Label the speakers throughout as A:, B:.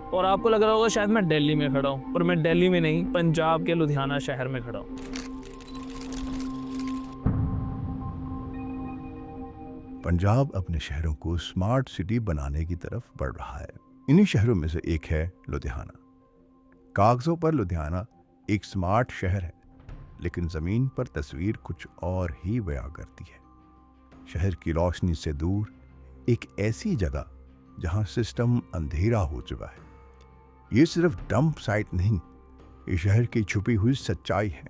A: और आपको लग रहा होगा शायद मैं दिल्ली में खड़ा हूँ, पर मैं दिल्ली में नहीं, पंजाब के लुधियाना शहर में खड़ा हूँ।
B: पंजाब अपने शहरों को स्मार्ट सिटी बनाने की तरफ बढ़ रहा है। इन्हीं शहरों में से एक है लुधियाना। कागजों पर लुधियाना एक स्मार्ट शहर है, लेकिन जमीन पर तस्वीर कुछ और ही बयां करती है। शहर की रोशनी से दूर एक ऐसी जगह जहां सिस्टम अंधेरा हो चुका है। ये सिर्फ डंप साइट नहीं, ये शहर की छुपी हुई सच्चाई है।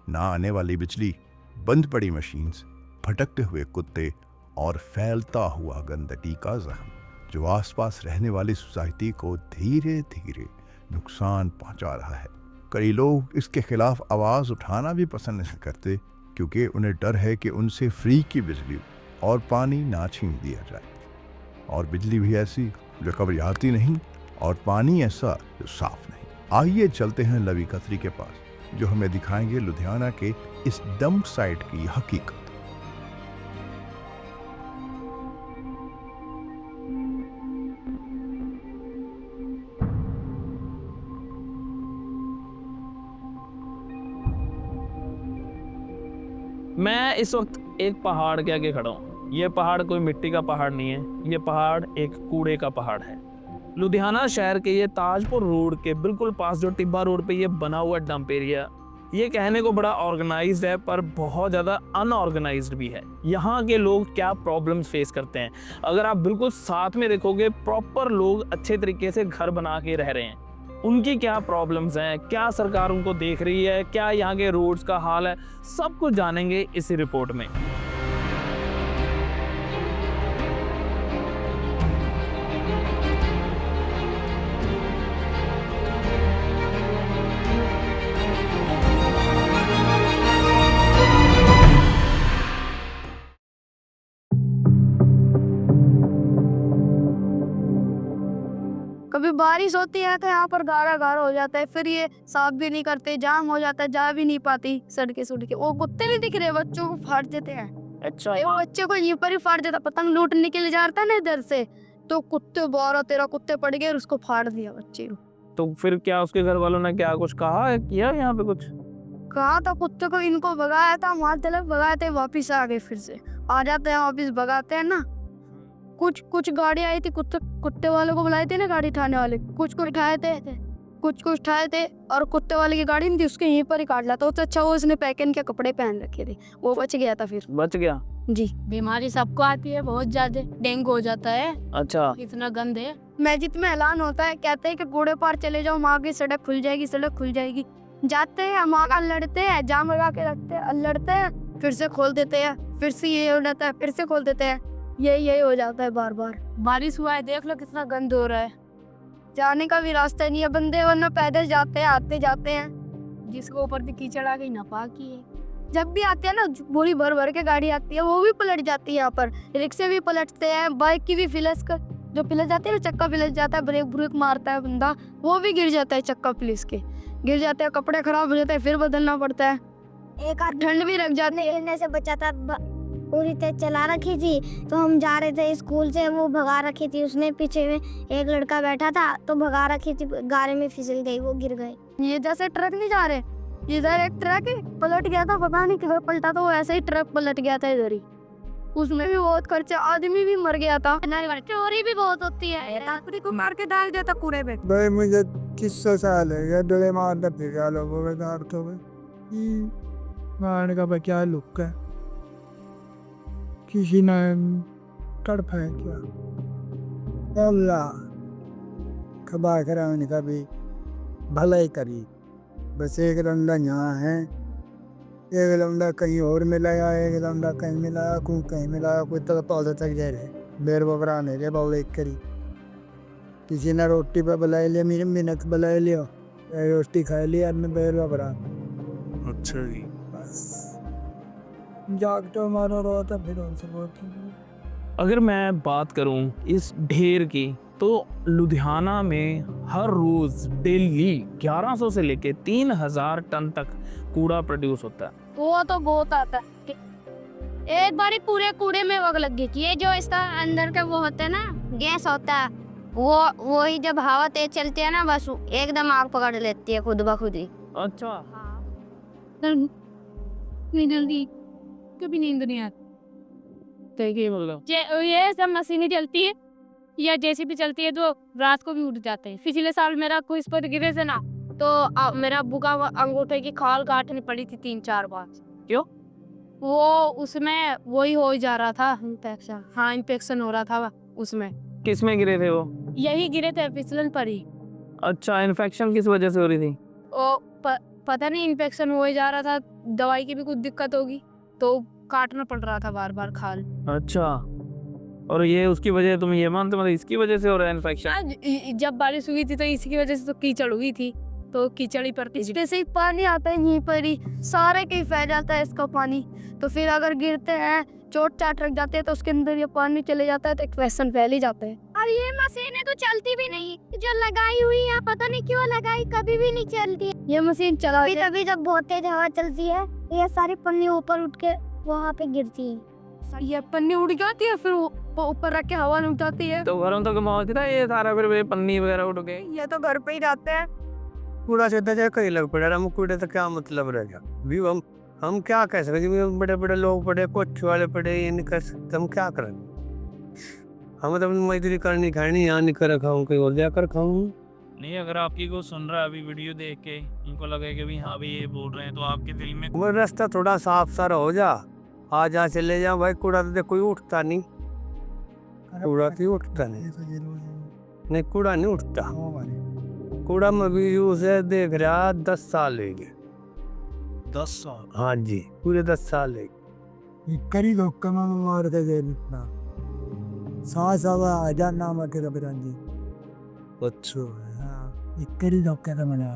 B: ना आने वाली बिजली, बंद पड़ी मशीन्स, भटकते हुए कुत्ते और फैलता हुआ गंदगी का जख्म जो आसपास रहने वाली सोसाइटी को धीरे धीरे नुकसान पहुंचा रहा है। कई लोग इसके खिलाफ आवाज उठाना भी पसंद नहीं करते, क्योंकि उन्हें डर है कि उनसे फ्री की बिजली और पानी ना छीन दिया जाए। और बिजली भी ऐसी जो कभी आती नहीं, और पानी ऐसा जो साफ नहीं। आइए चलते हैं लवी खत्री के पास, जो हमें दिखाएंगे लुधियाना के इस डंप साइट की हकीकत।
A: मैं इस वक्त एक पहाड़ के आगे खड़ा हूँ। ये पहाड़ कोई मिट्टी का पहाड़ नहीं है, ये पहाड़ एक कूड़े का पहाड़ है। लुधियाना शहर के ये ताजपुर रोड के बिल्कुल पास जो टिब्बा रोड पे ये बना हुआ डंप एरिया, ये कहने को बड़ा ऑर्गेनाइज्ड है, पर बहुत ज़्यादा अनऑर्गेनाइज्ड भी है। यहाँ के लोग क्या प्रॉब्लम्स फेस करते हैं, अगर आप बिल्कुल साथ में देखोगे, प्रॉपर लोग अच्छे तरीके से घर बना के रह रहे हैं। उनकी क्या प्रॉब्लम्स हैं, क्या सरकार उनको देख रही है, क्या यहाँ के रोड्स का हाल है, सब कुछ जानेंगे इसी रिपोर्ट में।
C: कभी बारिश होती है तो यहाँ पर गारा गारा हो जाता है, फिर ये साफ भी नहीं करते, जाम हो जाता है, जा भी नहीं पाती सड़के। वो कुत्ते नहीं दिख रहे, बच्चों को फाड़ देते हैं।
A: अच्छा,
C: वो बच्चे को यहीं पर ही फाड़ देता, पतंग लूटने के लिए जाता है ना इधर से, तो कुत्ते 12-13 कुत्ते पड़ गए और उसको फाड़ दिया बच्चे को।
A: तो फिर क्या उसके घर वालों ने क्या कुछ कहा है, किया यहाँ पे कुछ?
C: कहा था कुत्ते को, इनको भगाया था, वहां तक भगाए थे, वापिस आ गए, फिर से आ जाते हैं, वापिस भगाते हैं ना। कुछ गाड़ी आई थी, कुत्ते वालों को बुलाए थे ना, गाड़ी उठाने वाले, कुछ उठाए थे और कुत्ते वाले की गाड़ी नहीं थी, उसके यहीं पर ही काट लाता। तो अच्छा वो उसने पैकिंग के कपड़े पहन रखे थे, वो बच गया था। फिर
A: बच गया
C: जी।
D: बीमारी सबको आती है, बहुत ज्यादा डेंगू हो जाता है,
A: अच्छा,
D: इतना गंद है।
C: मस्जिद में ऐलान होता है, कहते हैं कि कूड़े पार चले जाओ, वहाँ की सड़क खुल जाएगी। जाते हैं वहाँ लड़ते हैं, जाम लगा के रखते हैं, लड़ते हैं, फिर से खोल देते हैं, फिर से ये हो जाता है, फिर से खोल देते हैं, यही हो जाता है बार बार।
D: बारिश हुआ है, देख लो कितना गंद हो रहा है।
C: जाने का भी रास्ता नहीं है, बंदे वरना पैदल जाते हैं, आते जाते हैं।
D: जिसको ऊपर की कीचड़ आ गई नापाक की है।
C: जब भी आते हैं ना, बोरी भर के गाड़ी आती है, वो भी पलट जाती है। यहाँ पर रिक्शे भी पलटते हैं, बाइक की भी जो फिलस जाती है ना, चक्का फिलस जाता है, ब्रेक मारता है बंदा, वो भी गिर जाता है, चक्का फिलस के गिर जाते हैं, कपड़े खराब हो जाते हैं, फिर बदलना पड़ता है।
E: एक आध
C: ठंड भी लग जाती है।
E: गिरने से बचा था, पूरी तेज चला रखी थी, तो हम जा रहे थे स्कूल से, वो भगा रखी थी, उसमें पीछे में एक लड़का बैठा था, तो भगा रखी थी, गाड़ी में फिसल गई, वो गिर गए।
C: ये जैसे ट्रक नहीं जा रहे, इधर एक ट्रक पलट गया था, पता नहीं किधर पलटा था, वो ऐसे ही ट्रक पलट गया था इधर ही, उसमें भी बहुत खर्चा, आदमी भी मर गया था।
E: चोरी भी बहुत होती है,
C: लकड़ी को मार के डाल दिया था कूड़े में।
F: भाई मुझे 300 साल है, ये डोले मारता फिर लोगों में तो मारने का क्या लुक है, किसी ने तड़प है क्या? अल्लाह खबा कराने का भी भलाई करी। बस एक लौंडा यहाँ है, एक लौंडा कहीं और मिलाया, एक लौंडा कहीं मिलाया, कोई कहीं मिलाया, कोई तरह पौधा तक जा रहे बेर बबरा नहीं रे बाउल एक करी। किसी ने रोटी पे बुला लिया, मेरे मिनट बुला लिया, रोटी खा लिया, मैं बेर बबरा।
A: अच्छा जी।
F: बस जागते मारो रो था, फिर उनसे
A: अगर मैं बात करूं इस ढेर की, तो लुधियाना में हर रोज डेली 1100 से लेके 3000 टन तक कूड़ा प्रोड्यूस होता है।
D: वो तो बहुत आता है। एक बारी पूरे कूड़े में आग लग गई थी। ये जो इसका अंदर का वो होता है ना,
E: गैस होता है, वो ही जब हवा तेज चलती है ना, बस एकदम आग पकड़ लेती है खुद ब खुद ही।
A: अच्छा,
D: इतनी जल्दी कभी नींद नहीं आती।
A: देखिए मतलब
D: ये सब मशीनें चलती है या जेसीबी चलती है तो रात को भी उठ जाते हैं। पिछले साल मेरा कुछ पर गिरे से ना, तो मेरा अब्बू का अंगूठे की खाल काटनी पड़ी थी 3-4 बार।
A: क्यों?
D: वो उसमें वही हो जा रहा था, इन्फेक्शन। हाँ, इन्फेक्शन हो रहा था उसमें।
A: किस में गिरे थे वो?
D: यही गिरे थे फिसलन पर ही।
A: अच्छा, इन्फेक्शन किस वजह से हो रही थी?
D: पता नहीं, इन्फेक्शन हो ही जा रहा था, दवाई की भी कुछ दिक्कत होगी तो काटना पड़ रहा था बार बार खाल।
A: अच्छा, और ये उसकी वजह तुम ये मानते मतलब इसकी वजह से हो रहा है इन्फेक्शन?
D: आज जब बारिश हुई थी तो इसकी वजह से तो कीचड़ हुई थी, तो कीचड़ ही पड़ती थी।
C: जैसे ही पानी आता है यहीं पर ही सारे कहीं फैल जाता है इसका पानी, तो फिर अगर गिरते हैं चोट चाट रख जाते हैं तो उसके अंदर ये पानी चले जाता है तो इन्फेक्शन फैल ही जाता है।
E: और ये मशीनें तो चलती भी नहीं, जो लगाई हुई है पता नहीं क्यों लगाई, कभी भी नहीं चलती।
C: ये मशीन चला
E: कभी कभी जब बहुत तेज हवा चलती है तो ये सारी पन्नी ऊपर उठ के वहाँ पे गिरती है।
C: ये पन्नी उड़ जाती है, फिर वो ऊपर रख के हवा में उठाती है।
A: तो घरों तक पहुंचता था ये सारा, फिर ये पन्नी वगैरह उठ गए।
C: ये तो घर पे ही रहते हैं।
G: कूड़ा सीधा जाए कहीं लग पड़ा, हम कूड़े तो क्या मतलब रह गया भी। हम क्या कह सकते, बड़े बड़े लोग पड़े, कोठी वाले पड़े, ये नहीं कर सकते, हम क्या करेंगे। हमें तो अपनी मजदूरी करनी खानी, यहाँ नहीं कर खाऊं, कहीं और जाकर खाऊं।
A: नहीं, अगर आपकी को सुन रहा है अभी वीडियो देख के, उनको लगे कि भी हाँ भी ये बोल रहे हैं, तो आपके दिल में
G: वो रास्ता थोड़ा साफ सारा हो जा, आ जा चले जा भाई। कूड़ा तो कोई उठता नहीं, कूड़ा क्यों उठता नहीं, कूड़ा नहीं उठता। कूड़ा में भी उसे देख रहा 10 साल हो गए।
A: 10 साल?
G: हाँ जी, पूरे 10 साल है।
F: करी दो कमा मार के दे इतना सांस आवा आजा नाम के रबरांजी।
G: अच्छा,
F: हाँ, करी दो के मना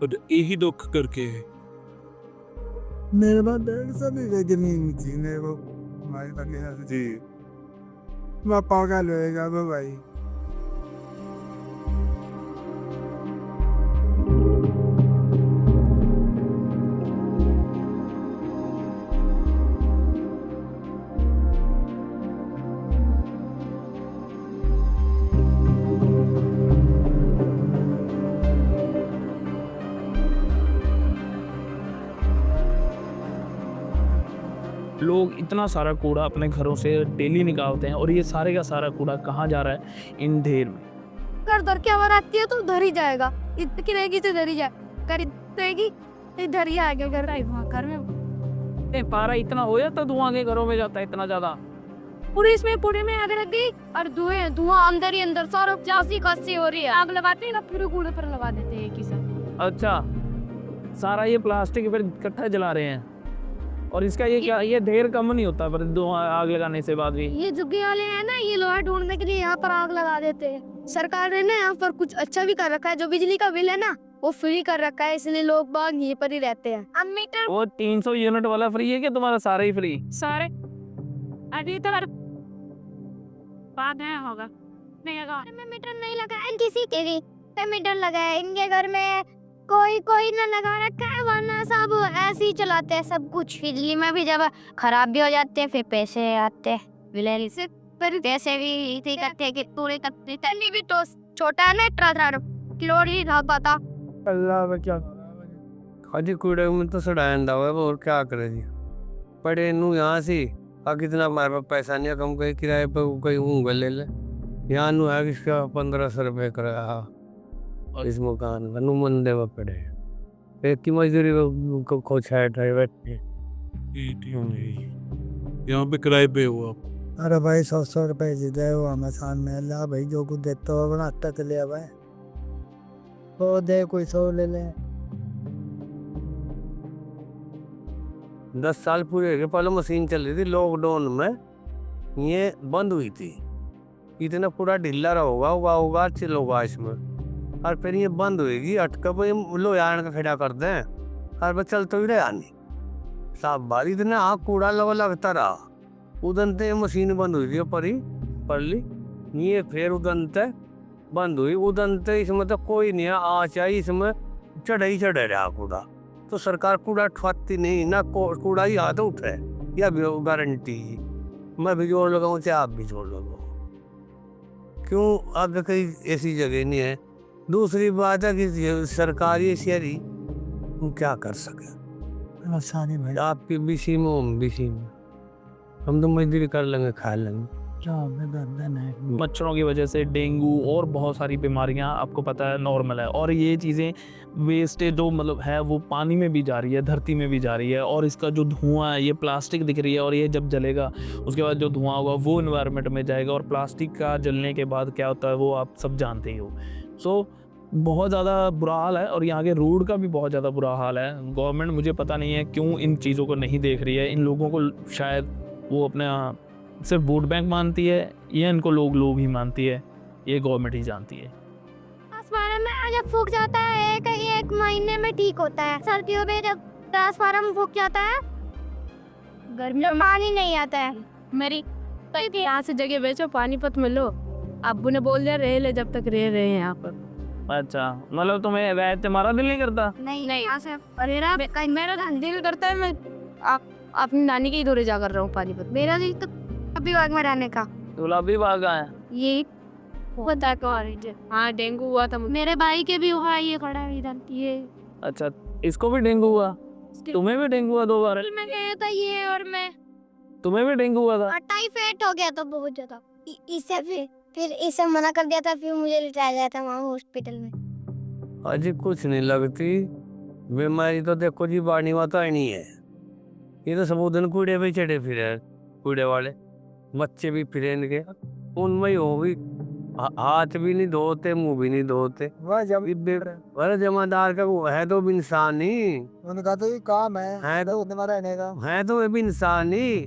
H: और यही दुख करके
F: मेरे पास 150 जमीन थी मेरे को, हमारे पास जी मैं पागल होएगा वो भाई।
A: लोग इतना सारा कूड़ा अपने घरों से डेली निकालते हैं, और ये सारे का सारा कूड़ा कहाँ जा रहा है? इन ढेर में।
C: अगर धर के हवा आती है तो धर ही जाएगा, इतनी रहेगी तो धर ही जाए, करेगी इधर ही आएगा घर में।
A: पारा इतना हो जाता, धुआं के घरों में जाता है इतना ज्यादा।
C: पूरे में आग लग गई और धुआं अंदर ही अंदर सारा जासी खांसी हो रही है।
D: आग लगाते हैं ना, फिर कूड़े पर लगा देते हैं किसी।
A: अच्छा, सारा ये प्लास्टिक फिर इकट्ठा जला रहे हैं, और इसका ये क्या, ये ढेर कम नहीं होता पर धुआं आग लगाने से बाद भी?
C: ये झुग्गी वाले हैं ना, ये लोहा ढूंढने के लिए यहाँ पर आग लगा देते हैं। सरकार ने ना यहाँ पर कुछ अच्छा भी कर रखा है, जो बिजली का बिल है ना वो फ्री कर रखा है, इसलिए लोग बाग यहीं पर ही रहते हैं।
E: अब मीटर
A: वो 300 यूनिट वाला फ्री है क्या तुम्हारा सारा ही फ्री?
D: सारे अभी तो बाद में होगा नहीं होगा।
E: में मीटर नहीं लगा है, किसी के भी पे मीटर लगा है। इनके घर में कोई ना लगा रखा है, वरना सब ऐसे ही चलाते हैं सब कुछ। बिजली में भी जब खराब भी हो जाते हैं फिर पैसे आते हैं बिजली से, पर पैसे भी इतने करते हैं कि पूरे करते तनी भी तो छोटा है ना, 18 किलो ही था पता।
G: अल्लाह में क्या खाली कूड़े में तो सड़ाया हुआ है, और क्या करे जी। पड़े नू यहाँ से कितना हमारे पास पैसा नहीं है, कम कहीं किराए पर कहीं ऊँग ले ले। यहाँ नू है इसका 1500 रुपये किराया, और इस मकान का नू मंदे में पड़े एक की मजदूरी को खोछा ड्राइवर।
H: यहाँ पे किराए पे हुआ।
F: अरे भाई 100 रुपए दे वो हमें सामने अल्लाह भाई जो कुछ देता हो बनाता चले भाई, तो दे कोई 100 ले ले।
G: 10 साल पूरे हो गए। पहले मशीन चल रही थी लॉकडाउन में, ये बंद हुई थी। इतना पूरा ढीला होगा चिलोगा इसमें, और फिर ये बंद होगी अटका लो यार का खड़ा कर दें, और बस चल तो ही रहा नहीं साहब। बारी इतना कूड़ा लगता रहा, उदनते मशीन बंद हुई थी परली ये, फिर उदनते बंद हुई। उदनते इसमें तो कोई नहीं आ चाहिए, इसमें चढ़े रहा कूड़ा। तो सरकार कूड़ा उठवाती नहीं ना, कूड़ा ही हाथ उठे या गारंटी मैं भी जोड़ लगाऊँ चाहे आप भी जोड़ लगाओ। क्यों अब कहीं ऐसी जगह नहीं है। दूसरी बात है कि ये सरकारी शहरी वो क्या कर सके।
F: आसानी भाई
G: आपकी बीसी में हम बीसी में, हम तो मजदूरी कर लेंगे खा लेंगे।
F: क्या में बंधन है।
A: मच्छरों की वजह से डेंगू और बहुत सारी बीमारियां आपको पता है नॉर्मल है, और ये चीज़ें वेस्टेज जो मतलब है वो पानी में भी जा रही है, धरती में भी जा रही है, और इसका जो धुआं है ये प्लास्टिक दिख रही है, और ये जब जलेगा उसके बाद जो धुआं होगा वो इन्वायरमेंट में जाएगा, और प्लास्टिक का जलने के बाद क्या होता है वो आप सब जानते ही हो। सो बहुत ज़्यादा बुरा हाल है, और यहाँ के रोड का भी बहुत ज़्यादा बुरा हाल है। गवर्नमेंट मुझे पता नहीं है क्यों इन चीज़ों को नहीं देख रही है। इन लोगों को शायद वो अपना सिर्फ वोट बैंक मानती है, या इनको लोग ही मानती है, ये गवर्नमेंट ही जानती है।
E: ट्रांसफार्मर में जब फूक जाता है एक महीने में ठीक होता है। सर्दियों में जब ट्रांसफार्मर फूक जाता है गर्मियों में पानी नहीं आता है।
D: मेरी तो यहाँ से जगह बेचो, पानीपत में लो। अब्बू ने बोल दिया रह ले जब तक रह रहे हैं यहाँ पर।
A: अच्छा, मतलब तुम्हें वैसे तुम्हारा दिल नहीं करता?
E: नहीं
D: नहीं।
E: यहाँ से
D: मेरा दिल करता है मैं अपनी नानी के ही दौरे जा कर रहा हूँ पानीपत।
E: मेरा दिल तो अभी बाग में रहने का।
A: गुलाबी बाग आया।
E: ये
D: पता कौन? हाँ डेंगू हुआ था
E: मेरे भाई के भी हुआ है, ये खड़ा है इधर। ये
A: अच्छा, इसको भी डेंगू हुआ? तुम्हें भी डेंगू हुआ 2 बार?
E: मैं गया था ये, और मैं
A: तुम्हें भी डेंगू हुआ था?
E: टाइफाइड हो गया था बहुत ज्यादा। इससे फिर इसे मना कर दिया था, फिर मुझे लिटाया गया था वहाँ हॉस्पिटल में।
G: अजी कुछ नहीं लगती बीमारी तो देखो जी, बाणी वाता ही नहीं है। ये तो सब दिन कूड़े पे चढ़े फिरे, कूड़े वाले बच्चे भी फिरे इनके, उनमें ही हो भी हाथ भी नहीं धोते, मुंह भी नहीं धोते।
F: वह जब
G: अरे जमादार का वो है तो भी इंसान ही
F: उनका तो ये काम है
G: तो
F: उतना रहने का।
G: है, तो वे भी इंसान ही।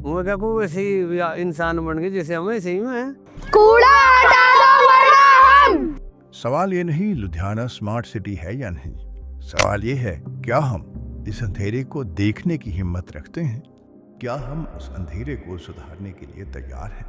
G: वो क्या को वैसे ही इंसान बन गए जैसे हम वैसे ही हैं।
E: कूड़ा हटा दो वरना हम।
B: सवाल ये नहीं लुधियाना स्मार्ट सिटी है या नहीं, सवाल ये है क्या हम इस अंधेरे को देखने की हिम्मत रखते हैं, क्या हम उस अंधेरे को सुधारने के लिए तैयार हैं।